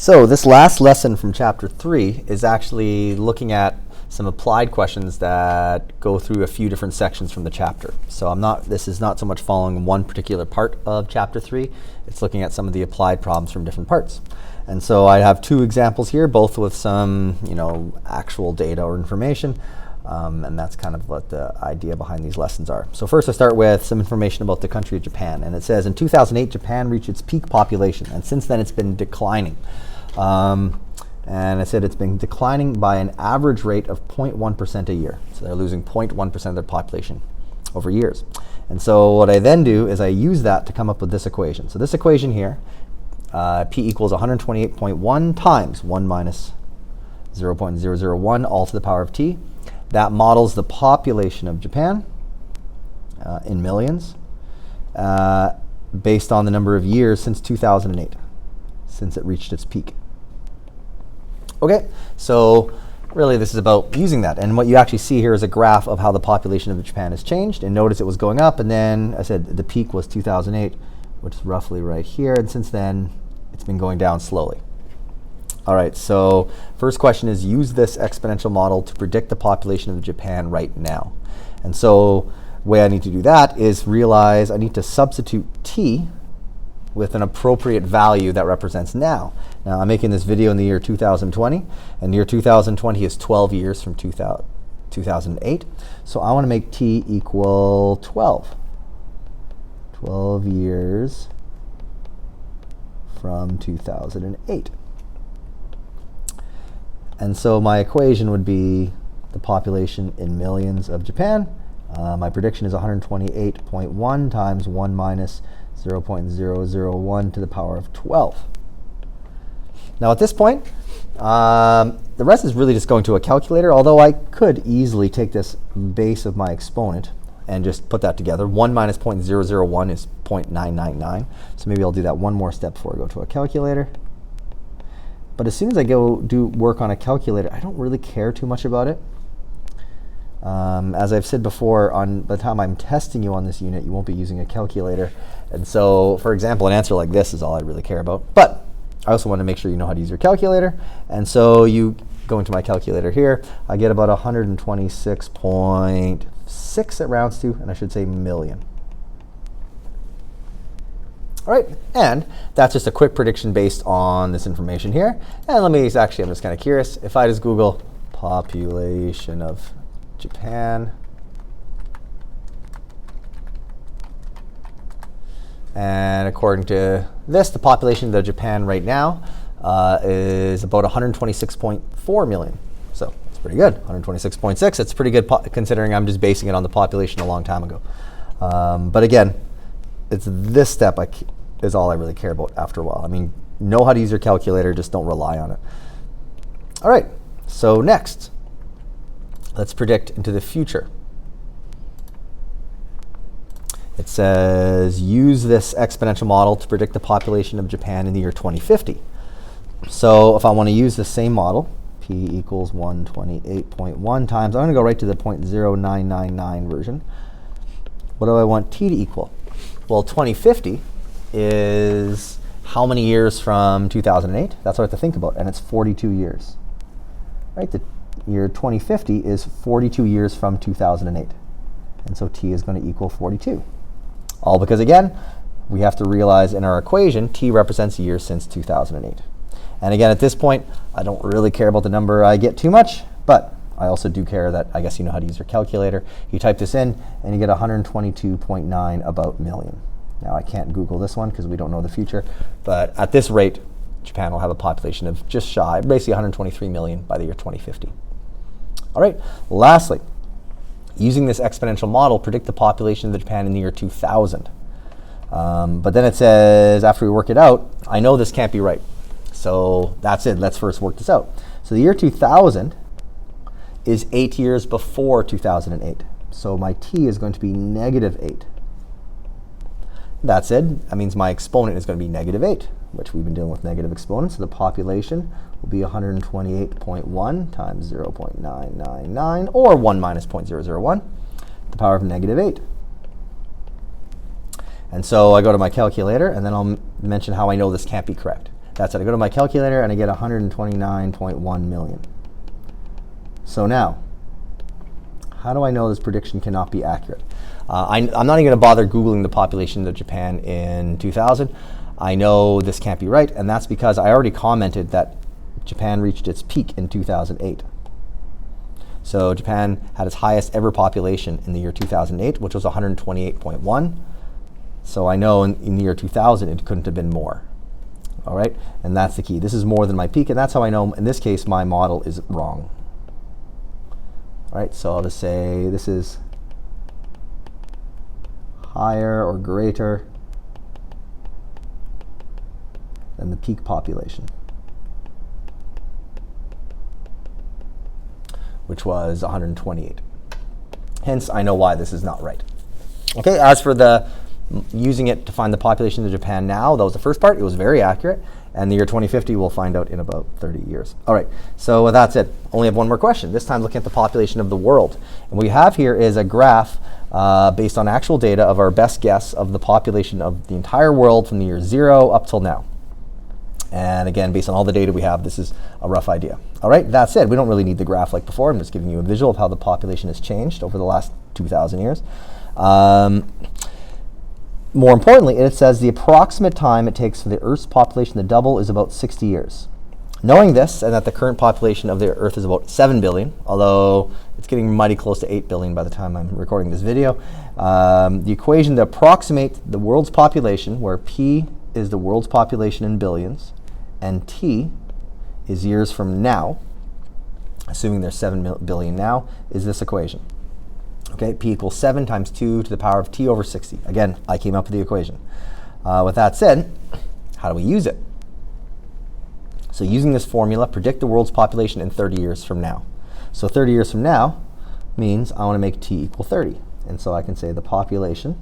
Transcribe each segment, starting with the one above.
So this last lesson from chapter 3 is actually looking at some applied questions that go through a few different sections from the chapter. So this is not so much following one particular part of chapter 3, it's looking at some of the applied problems from different parts. And so I have two examples here, both with some, actual data or information. And that's kind of what the idea behind these lessons are. So first I start with some information about the country of Japan. And it says, in 2008, Japan reached its peak population. And since then, it's been declining. And I said it's been declining by an average rate of 0.1% a year. So they're losing 0.1% of their population over years. And so what I then do is I use that to come up with this equation. So this equation here, P equals 128.1 times 1 minus 0.001 all to the power of t. That models the population of Japan in millions based on the number of years since 2008, since it reached its peak. Okay, so really this is about using that. And what you actually see here is a graph of how the population of Japan has changed. And notice it was going up, and then I said the peak was 2008, which is roughly right here. And since then, it's been going down slowly. All right, so first question is, use this exponential model to predict the population of Japan right now. And so the way I need to do that is realize I need to substitute t with an appropriate value that represents now. Now, I'm making this video in the year 2020, and the year 2020 is 12 years from 2008. So I want to make t equal 12. 12 years from 2008. And so my equation would be the population in millions of Japan. My prediction is 128.1 times 1 minus 0.001 to the power of 12. Now at this point, the rest is really just going to a calculator, although I could easily take this base of my exponent and just put that together. 1 minus 0.001 is 0.999. So maybe I'll do that one more step before I go to a calculator. But as soon as I go do work on a calculator, I don't really care too much about it. As I've said before, by the time I'm testing you on this unit, you won't be using a calculator. And so, for example, an answer like this is all I really care about. But I also want to make sure you know how to use your calculator. And so you go into my calculator here. I get about 126.6 it rounds to, and I should say million. All right, and that's just a quick prediction based on this information here. And I'm just kind of curious. If I just Google population of Japan, and according to this, the population of Japan right now is about 126.4 million. So it's pretty good, 126.6. It's pretty good considering I'm just basing it on the population a long time ago. But again, it's this step is all I really care about after a while. I mean, know how to use your calculator, just don't rely on it. All right, so next, let's predict into the future. It says, use this exponential model to predict the population of Japan in the year 2050. So if I want to use the same model, P equals 128.1 times, I'm going to go right to the 0.0999 version. What do I want t to equal? Well, 2050 is how many years from 2008? That's what I have to think about, and it's 42 years. Right, the year 2050 is 42 years from 2008. And so t is going to equal 42. All because, again, we have to realize in our equation, t represents years since 2008. And again, at this point, I don't really care about the number I get too much, but I also do care that I guess you know how to use your calculator. You type this in, and you get 122.9 about million. Now, I can't Google this one because we don't know the future, but at this rate, Japan will have a population of just shy, basically 123 million by the year 2050. All right, lastly, using this exponential model, predict the population of Japan in the year 2000. But then it says, after we work it out, I know this can't be right. So that's it, let's first work this out. So the year 2000 is 8 years before 2008. So my t is going to be -8. That said, that means my exponent is going to be -8, which we've been dealing with negative exponents. So the population will be 128.1 times 0.999, or 1 minus 0.001, to the power of -8. And so I go to my calculator, and then I'll mention how I know this can't be correct. That's it. I go to my calculator and I get 129.1 million. So now, how do I know this prediction cannot be accurate? I'm not even going to bother Googling the population of Japan in 2000. I know this can't be right, and that's because I already commented that Japan reached its peak in 2008. So Japan had its highest ever population in the year 2008, which was 128.1. So I know in the year 2000 it couldn't have been more. All right, and that's the key. This is more than my peak, and that's how I know in this case my model is wrong. All right, so I'll just say this is higher or greater than the peak population, which was 128. Hence, I know why this is not right. Okay, as for the using it to find the population of Japan now, that was the first part. It was very accurate. And the year 2050, we'll find out in about 30 years. All right, so that's it. Only have one more question. This time looking at the population of the world. And what we have here is a graph based on actual data of our best guess of the population of the entire world from the year 0 up till now. And again, based on all the data we have, this is a rough idea. All right, that said, we don't really need the graph like before. I'm just giving you a visual of how the population has changed over the last 2,000 years. More importantly, it says the approximate time it takes for the Earth's population to double is about 60 years. Knowing this, and that the current population of the Earth is about 7 billion, although it's getting mighty close to 8 billion by the time I'm recording this video, the equation to approximate the world's population, where P is the world's population in billions, and T is years from now, assuming there's 7 billion now, is this equation. Okay, P equals 7 times 2 to the power of T over 60. Again, I came up with the equation. With that said, how do we use it? So using this formula, predict the world's population in 30 years from now. So 30 years from now means I want to make T equal 30. And so I can say the population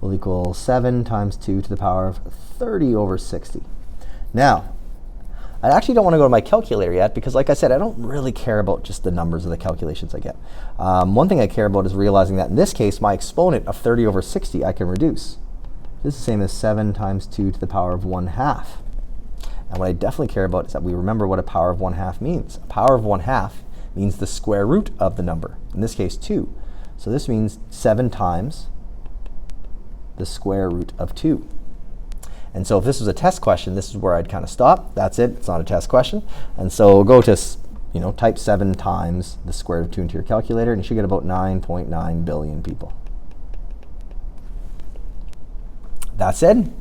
will equal 7 times 2 to the power of 30 over 60. Now, I actually don't want to go to my calculator yet because, like I said, I don't really care about just the numbers of the calculations I get. One thing I care about is realizing that in this case, my exponent of 30 over 60 I can reduce. This is the same as 7 times 2 to the power of 1/2. And what I definitely care about is that we remember what a power of 1/2 means. A power of 1/2 means the square root of the number, in this case 2. So this means 7 times the square root of 2. And so if this was a test question, this is where I'd kind of stop. That's it. It's not a test question. And so we'll go to, type 7 times the square root of 2 into your calculator, and you should get about 9.9 billion people. That said,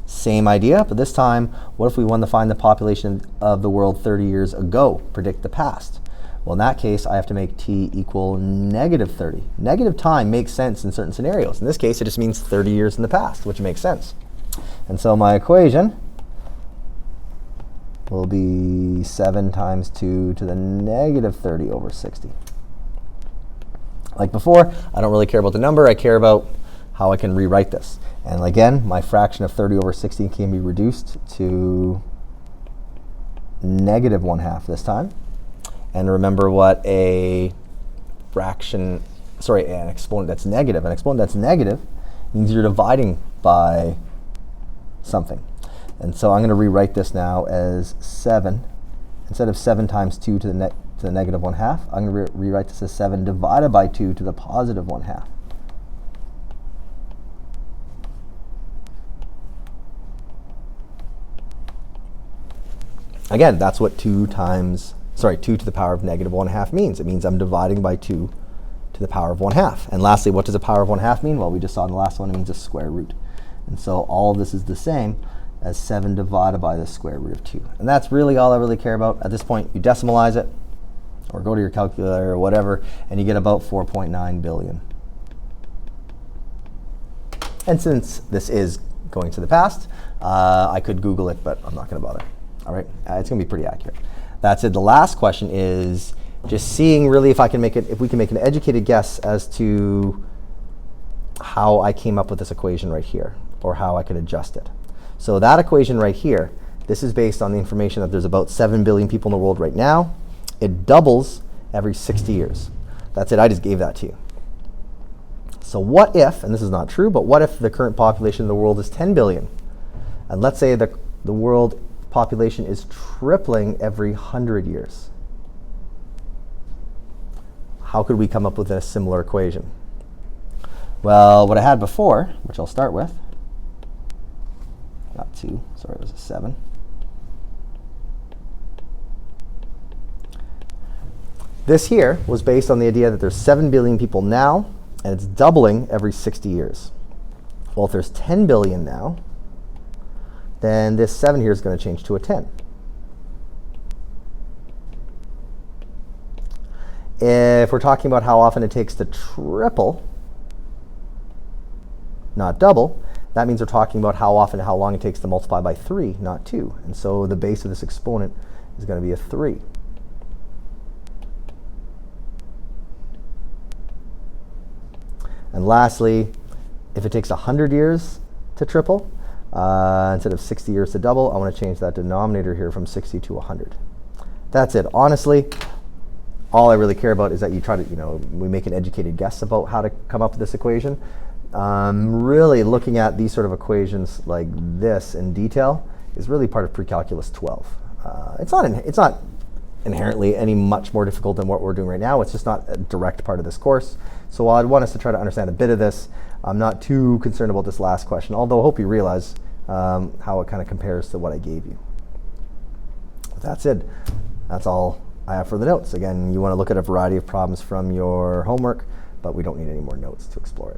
same idea, but this time, what if we wanted to find the population of the world 30 years ago, predict the past? Well, in that case, I have to make T equal negative 30. Negative time makes sense in certain scenarios. In this case, it just means 30 years in the past, which makes sense. And so my equation will be 7 times 2 to the negative 30 over 60. Like before, I don't really care about the number. I care about how I can rewrite this. And again, my fraction of 30 over 60 can be reduced to negative 1/2 this time. And remember what an exponent that's negative. An exponent that's negative means you're dividing by something. And so I'm going to rewrite this now as 7. Instead of 7 times 2 to the negative 1/2, I'm going to rewrite this as 7 divided by 2 to the positive 1/2. Again, that's what 2 to the power of negative 1/2 means. It means I'm dividing by 2 to the power of 1/2. And lastly, what does a power of 1/2 mean? Well, we just saw in the last one, it means a square root. And so all of this is the same as 7 divided by the square root of 2. And that's really all I really care about. At this point, you decimalize it, or go to your calculator or whatever, and you get about 4.9 billion. And since this is going to the past, I could Google it, but I'm not going to bother. All right, it's going to be pretty accurate. That's it. The last question is just seeing really if we can make an educated guess as to how I came up with this equation right here, or how I could adjust it. So that equation right here, this is based on the information that there's about 7 billion people in the world right now. It doubles every 60 years. That's it. I just gave that to you. So what if, and this is not true, but what if the current population of the world is 10 billion? And let's say the world population is tripling every 100 years. How could we come up with a similar equation? Well, what I had before, which I'll start with, not 2, sorry, it was a 7. This here was based on the idea that there's 7 billion people now, and it's doubling every 60 years. Well, if there's 10 billion now, then this 7 here is going to change to a 10. If we're talking about how often it takes to triple, not double, that means we're talking about how often, how long it takes to multiply by 3, not 2. And so the base of this exponent is going to be a 3. And lastly, if it takes 100 years to triple, instead of 60 years to double, I want to change that denominator here from 60 to 100. That's it. Honestly, all I really care about is that you try to, we make an educated guess about how to come up with this equation. Really looking at these sort of equations like this in detail is really part of Pre-Calculus 12. It's not inherently any much more difficult than what we're doing right now. It's just not a direct part of this course. So while I'd want us to try to understand a bit of this, I'm not too concerned about this last question, although I hope you realize how it kind of compares to what I gave you. That's it. That's all I have for the notes. Again, you want to look at a variety of problems from your homework, but we don't need any more notes to explore it.